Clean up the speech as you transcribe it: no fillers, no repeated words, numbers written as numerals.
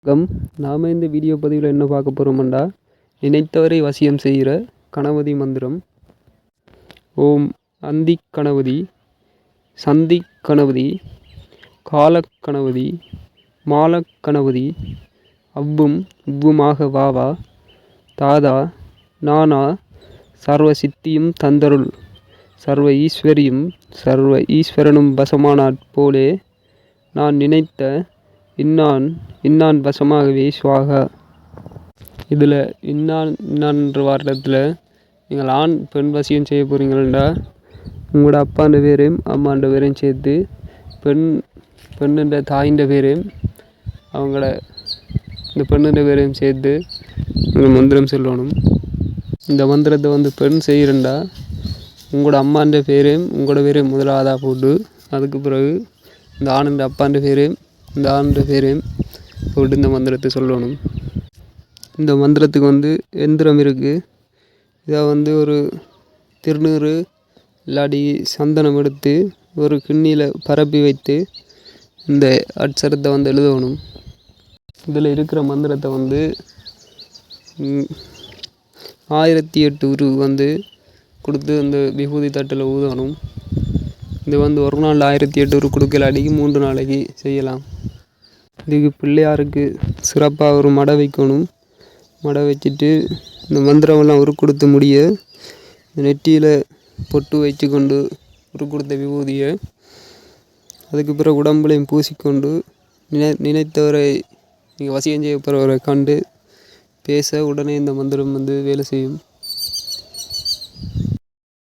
நாம் இந்த வீடியோ பதிவில் என்ன பார்க்க போகிறோம்டா, நினைத்தவரை வசியம் செய்கிற கணபதி மந்திரம். ஓம் அந்தி கணபதி, சந்தி கணபதி, காலக் கணபதி, மாலக் கணபதி, அவ்வும் இவ்வுமாக வாவா தாதா நானா சர்வ சித்தியும் தந்தருள், சர்வ ஈஸ்வரியும் சர்வ ஈஸ்வரனும் வசமானாற் போலே நான் நினைத்த இன்னான் வசமாகவே சுவாகா. இதில் இன்னான்ற வார்த்தத்தில் நீங்கள் ஆண் பெண் வசியம் செய்ய போகிறீங்களா, உங்களோட அப்பாண்ட பேரையும் அம்மாண்ட பேரையும் சேர்த்து பெண்ணுன்ற தாயின்ற பேரையும் அவங்கள இந்த பெண்ணுன்ற பேரையும் சேர்த்து நீங்கள் மந்திரம் சொல்லணும். இந்த மந்திரத்தை பெண் செய்கிறண்டா உங்களோட அம்மாண்ட பேரையும் உங்களோட பேரையும் முதலாவதாக போட்டு, அதுக்கு பிறகு இந்த ஆணுன்ற அப்பாண்ட பேரையும் இந்த ஆணுன்ற பேரையும் போட்டு இந்த மந்திரத்தை சொல்லணும். இந்த மந்திரத்துக்கு எந்திரம் இருக்குது. இதை ஒரு திருநீறு இல்லாடி சந்தனம் எடுத்து ஒரு கிண்ணியில் பரப்பி வைத்து இந்த அட்சரத்தை எழுதணும். இதில் இருக்கிற மந்திரத்தை 1008 உரு கொடுத்து அந்த விபூதி தட்டில் ஊதணும். இது ஒரு நாள் 1008 உரு கொடுக்கலாடிக்கு 3 நாளைக்கு செய்யலாம். இதுக்கு பிள்ளையாருக்கு சிறப்பாக ஒரு மடை வைக்கணும். மடை வச்சுட்டு இந்த மந்திரமெல்லாம் உரு கொடுத்து முடிய நெற்றியில் பொட்டு வச்சு கொண்டு உரு கொடுத்த விபூதியை அதுக்கு பிறகு உடம்புலையும் பூசிக்கொண்டு நினைத்தவரை நீங்கள் வசியம் செய்ய போகிறவரை கண்டு பேச உடனே இந்த மந்திரம் வேலை செய்யும்.